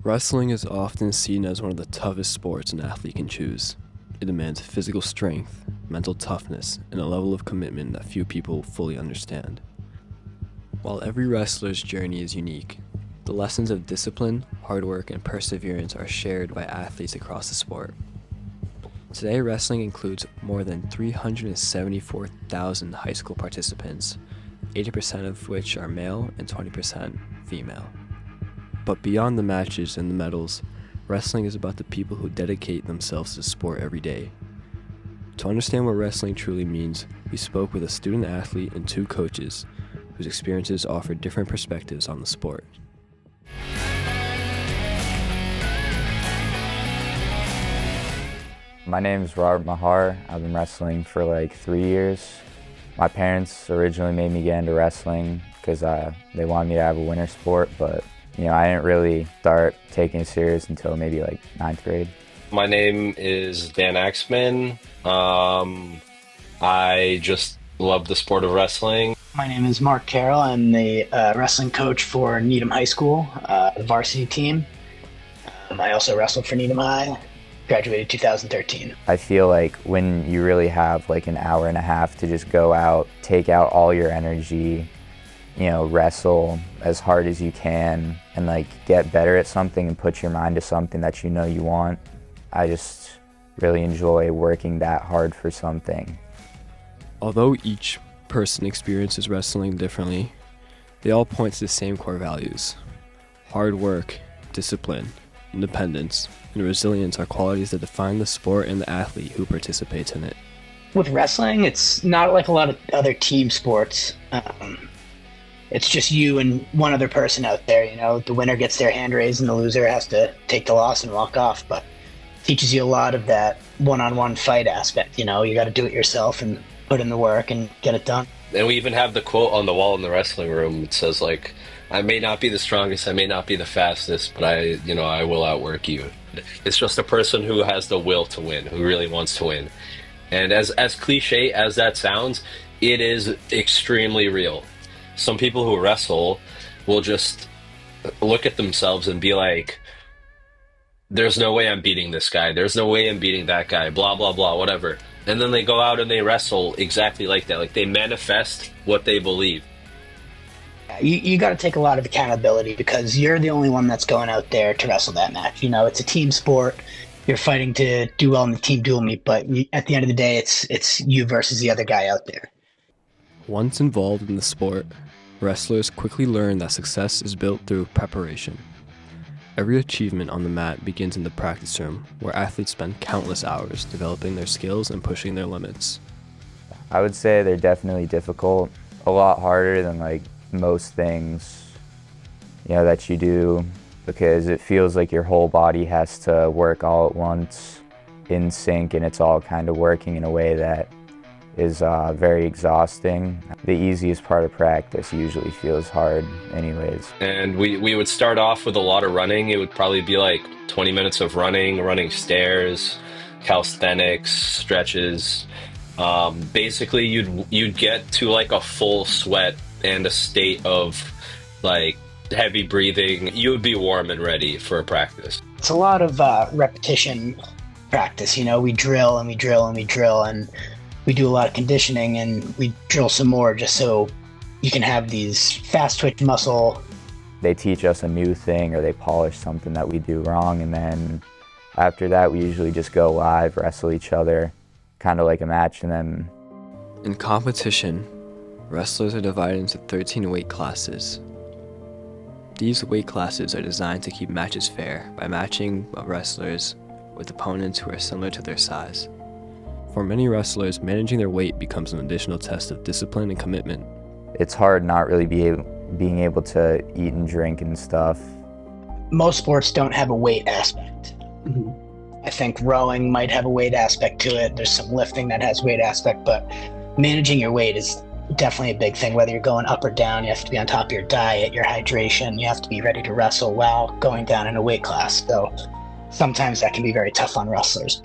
Wrestling is often seen as one of the toughest sports an athlete can choose. It demands physical strength, mental toughness, and a level of commitment that few people fully understand. While every wrestler's journey is unique, the lessons of discipline, hard work, and perseverance are shared by athletes across the sport. Today, wrestling includes more than 374,000 high school participants, 80% of which are male and 20% female. But beyond the matches and the medals, wrestling is about the people who dedicate themselves to the sport every day. To understand what wrestling truly means, we spoke with a student athlete and two coaches whose experiences offer different perspectives on the sport. My name is Robert Mahar. I've been wrestling for like 3 years. My parents originally made me get into wrestling because they wanted me to have a winter sport, but I didn't really start taking it serious until maybe like 9th grade. My name is Dan Axman. I just love the sport of wrestling. My name is Mark Carroll. I'm the wrestling coach for Needham High School, the varsity team. I also wrestled for Needham High, graduated 2013. I feel like when you really have like an hour and a half to just go out, take out all your energy, wrestle as hard as you can and like get better at something and put your mind to something that you want. I just really enjoy working that hard for something. Although each person experiences wrestling differently, they all point to the same core values. Hard work, discipline, independence, and resilience are qualities that define the sport and the athlete who participates in it. With wrestling, it's not like a lot of other team sports. It's just you and one other person out there. The winner gets their hand raised and the loser has to take the loss and walk off. But it teaches you a lot of that one-on-one fight aspect. You got to do it yourself and put in the work and get it done. And we even have the quote on the wall in the wrestling room. It says like, I may not be the strongest, I may not be the fastest, but I will outwork you. It's just a person who has the will to win, who really wants to win. And as cliche as that sounds, it is extremely real. Some people who wrestle will just look at themselves and be like, there's no way I'm beating this guy. There's no way I'm beating that guy, blah, blah, blah, whatever. And then they go out and they wrestle exactly like that. Like they manifest what they believe. You got to take a lot of accountability because you're the only one that's going out there to wrestle that match. It's a team sport. You're fighting to do well in the team dual meet, but at the end of the day, it's you versus the other guy out there. Once involved in the sport, wrestlers quickly learn that success is built through preparation. Every achievement on the mat begins in the practice room, where athletes spend countless hours developing their skills and pushing their limits. I would say they're definitely difficult, a lot harder than like most things that you do, because it feels like your whole body has to work all at once in sync, and it's all kind of working in a way that is very exhausting. The easiest part of practice usually feels hard anyways. And we would start off with a lot of running. It would probably be like 20 minutes of running stairs, calisthenics, stretches. Basically you'd get to like a full sweat and a state of like heavy breathing. You would be warm and ready for a practice. It's a lot of repetition practice. We drill and we drill and we drill, and we do a lot of conditioning, and we drill some more just so you can have these fast twitch muscle. They teach us a new thing or they polish something that we do wrong, and then after that we usually just go live, wrestle each other, kind of like a match. And then In competition, wrestlers are divided into 13 weight classes. These weight classes are designed to keep matches fair by matching wrestlers with opponents who are similar to their size. For many wrestlers, managing their weight becomes an additional test of discipline and commitment. it's hard not really being able to eat and drink and stuff. Most sports don't have a weight aspect. I think rowing might have a weight aspect to it. There's some lifting that has weight aspect, but managing your weight is definitely a big thing. Whether you're going up or down, you have to be on top of your diet, your hydration. You have to be ready to wrestle while going down in a weight class. So sometimes that can be very tough on wrestlers.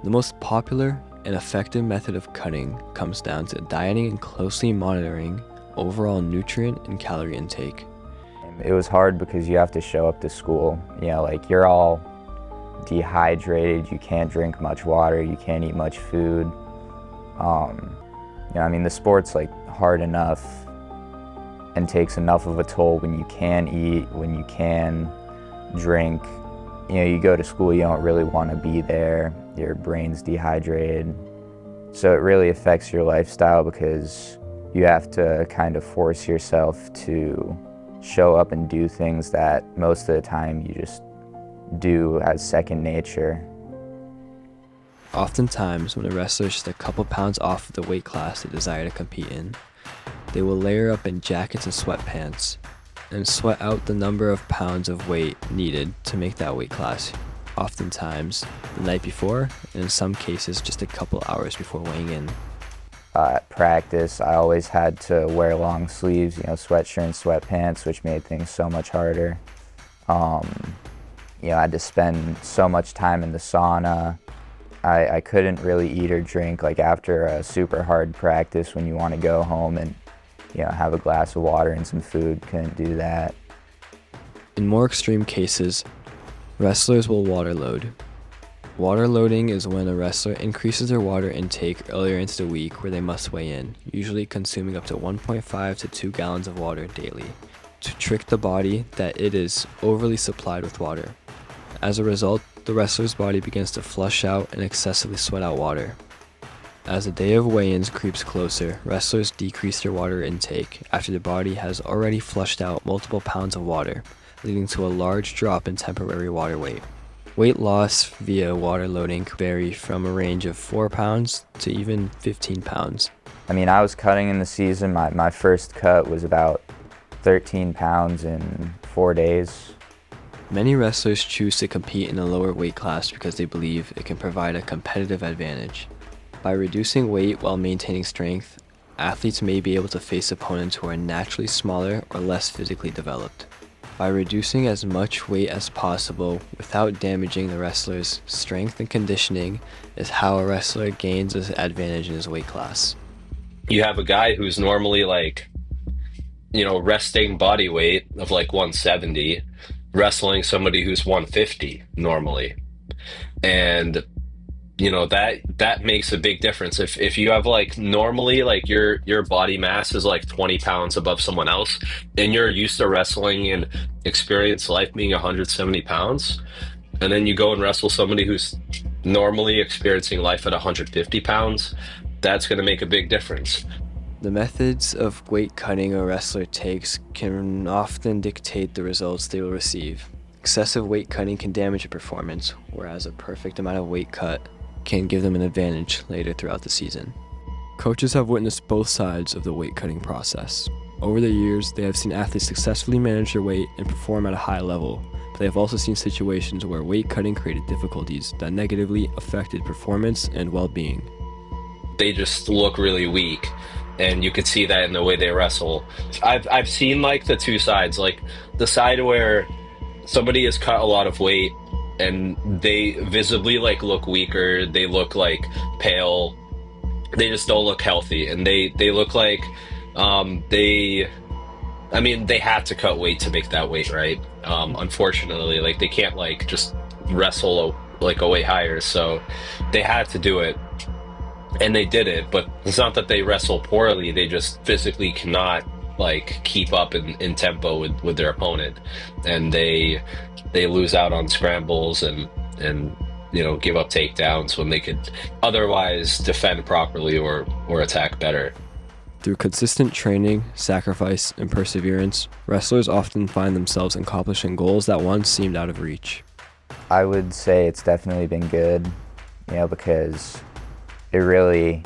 The most popular and effective method of cutting comes down to dieting and closely monitoring overall nutrient and calorie intake. It was hard because you have to show up to school. You know, like you're all dehydrated, you can't drink much water, you can't eat much food. You know, I mean, the sport's like hard enough and takes enough of a toll when you can eat, when you can drink. You know, you go to school, you don't really want to be there, your brain's dehydrated. So it really affects your lifestyle because you have to kind of force yourself to show up and do things that most of the time you just do as second nature. Oftentimes, when a wrestler is just a couple pounds off of the weight class they desire to compete in, they will layer up in jackets and sweatpants and sweat out the number of pounds of weight needed to make that weight class, oftentimes the night before, and in some cases just a couple hours before weighing in. At practice, I always had to wear long sleeves, you know, sweatshirt and sweatpants, which made things so much harder. You know, I had to spend so much time in the sauna. I couldn't really eat or drink like after a super hard practice when you want to go home and, you know, have a glass of water and some food. Couldn't do that. In more extreme cases, wrestlers will water load. Water loading is when a wrestler increases their water intake earlier into the week where they must weigh in, usually consuming up to 1.5 to 2 gallons of water daily, to trick the body that it is overly supplied with water. As a result, the wrestler's body begins to flush out and excessively sweat out water. As the day of weigh-ins creeps closer, wrestlers decrease their water intake after the body has already flushed out multiple pounds of water, leading to a large drop in temporary water weight. Weight loss via water loading could vary from a range of 4 pounds to even 15 pounds. I mean, I was cutting in the season. My first cut was about 13 pounds in 4 days. Many wrestlers choose to compete in a lower weight class because they believe it can provide a competitive advantage. By reducing weight while maintaining strength, athletes may be able to face opponents who are naturally smaller or less physically developed. By reducing as much weight as possible without damaging the wrestler's strength and conditioning is how a wrestler gains an advantage in his weight class. You have a guy who's normally like, you know, resting body weight of like 170, wrestling somebody who's 150 normally. And you know, that makes a big difference. If you have like normally like your body mass is like 20 pounds above someone else and you're used to wrestling and experience life being 170 pounds, and then you go and wrestle somebody who's normally experiencing life at 150 pounds, that's going to make a big difference. The methods of weight cutting a wrestler takes can often dictate the results they will receive. Excessive weight cutting can damage a performance, whereas a perfect amount of weight cut can give them an advantage later throughout the season. Coaches have witnessed both sides of the weight cutting process. Over the years, they have seen athletes successfully manage their weight and perform at a high level, but they have also seen situations where weight cutting created difficulties that negatively affected performance and well-being. They just look really weak, and you could see that in the way they wrestle. I've seen like the two sides, like the side where somebody has cut a lot of weight and they visibly like look weaker, they look like pale, they just don't look healthy, and they look like they had to cut weight to make that weight, right? Unfortunately, like they can't like just wrestle like a weight higher, so they had to do it, and they did it. But it's not that they wrestle poorly, they just physically cannot like keep up in tempo with their opponent, and they lose out on scrambles and you know, give up takedowns when they could otherwise defend properly or attack better. Through consistent training, sacrifice, and perseverance, wrestlers often find themselves accomplishing goals that once seemed out of reach. I would say it's definitely been good, you know, because it really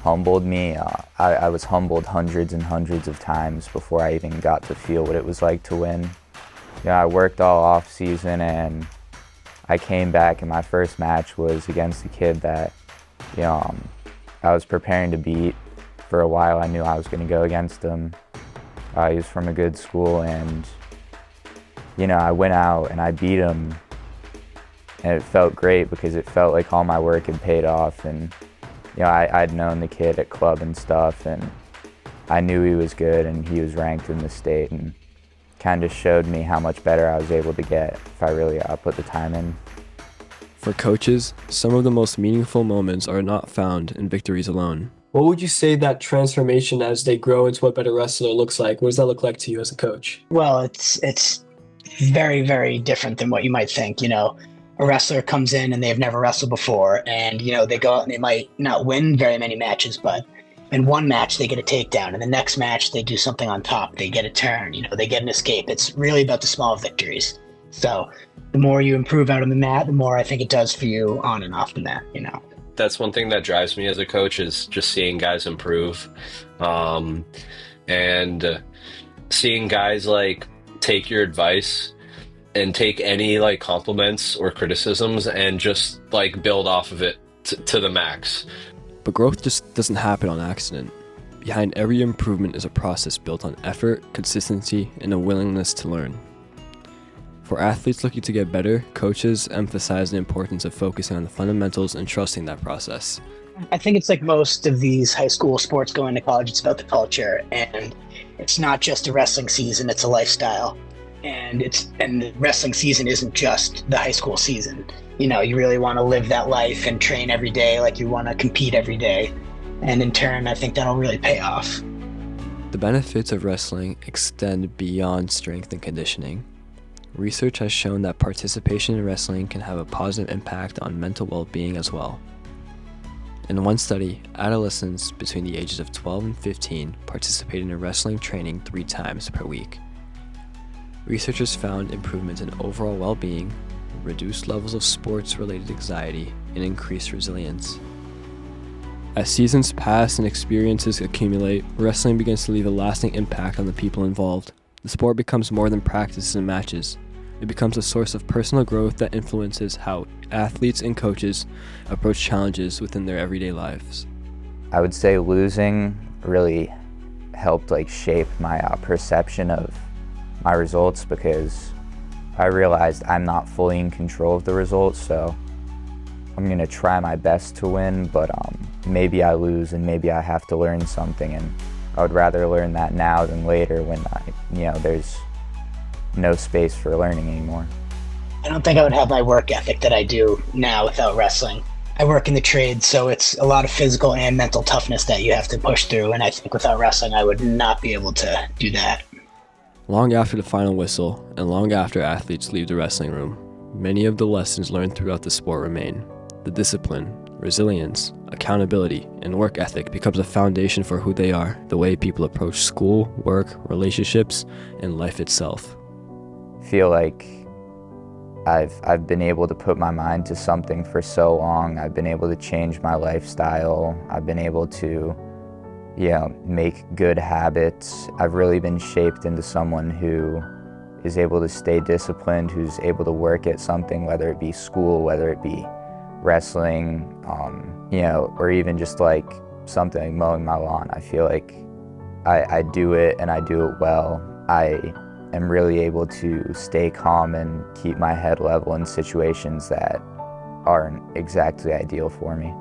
humbled me. I was humbled hundreds and hundreds of times before I even got to feel what it was like to win. You know, I worked all off season, and I came back, and my first match was against a kid that, you know, I was preparing to beat. For a while, I knew I was going to go against him. He was from a good school, and, you know, I went out and I beat him, and it felt great because it felt like all my work had paid off. And, you know, I'd known the kid at club and stuff, and I knew he was good, and he was ranked in the state, and kind of showed me how much better I was able to get if I really put the time in. For coaches, some of the most meaningful moments are not found in victories alone. What would you say that transformation as they grow into a better wrestler looks like? What does that look like to you as a coach? Well, it's very, very different than what you might think. A wrestler comes in and they've never wrestled before, and they go out and they might not win very many matches, but in one match they get a takedown, and the next match they do something on top, they get a turn, they get an escape. It's really about the small victories. So the more you improve out on the mat, the more I think it does for you on and off the mat. That's one thing that drives me as a coach, is just seeing guys improve, and seeing guys like take your advice and take any like compliments or criticisms and just like build off of it to the max. But growth just doesn't happen on accident. Behind every improvement is a process built on effort, consistency, and a willingness to learn. For athletes looking to get better, coaches emphasize the importance of focusing on the fundamentals and trusting that process. I think it's like most of these high school sports going to college, it's about the culture, and it's not just a wrestling season, it's a lifestyle. And the wrestling season isn't just the high school season. You really want to live that life and train every day like you want to compete every day. And in turn, I think that'll really pay off. The benefits of wrestling extend beyond strength and conditioning. Research has shown that participation in wrestling can have a positive impact on mental well-being as well. In one study, adolescents between the ages of 12 and 15 participated in wrestling training 3 times per week. Researchers found improvements in overall well-being, reduced levels of sports-related anxiety, and increased resilience. As seasons pass and experiences accumulate, wrestling begins to leave a lasting impact on the people involved. The sport becomes more than practices and matches. It becomes a source of personal growth that influences how athletes and coaches approach challenges within their everyday lives. I would say losing really helped shape my perception of my results, because I realized I'm not fully in control of the results, so I'm going to try my best to win, but maybe I lose and maybe I have to learn something, and I would rather learn that now than later when there's no space for learning anymore. I don't think I would have my work ethic that I do now without wrestling. I work in the trade, so it's a lot of physical and mental toughness that you have to push through, and I think without wrestling I would not be able to do that. Long after the final whistle, and long after athletes leave the wrestling room, many of the lessons learned throughout the sport remain. The discipline, resilience, accountability, and work ethic becomes a foundation for who they are, the way people approach school, work, relationships, and life itself. I feel like I've been able to put my mind to something for so long. I've been able to change my lifestyle. I've been able to make good habits. I've really been shaped into someone who is able to stay disciplined, who's able to work at something, whether it be school, whether it be wrestling, or even just something like mowing my lawn. I feel like I do it and I do it well. I am really able to stay calm and keep my head level in situations that aren't exactly ideal for me.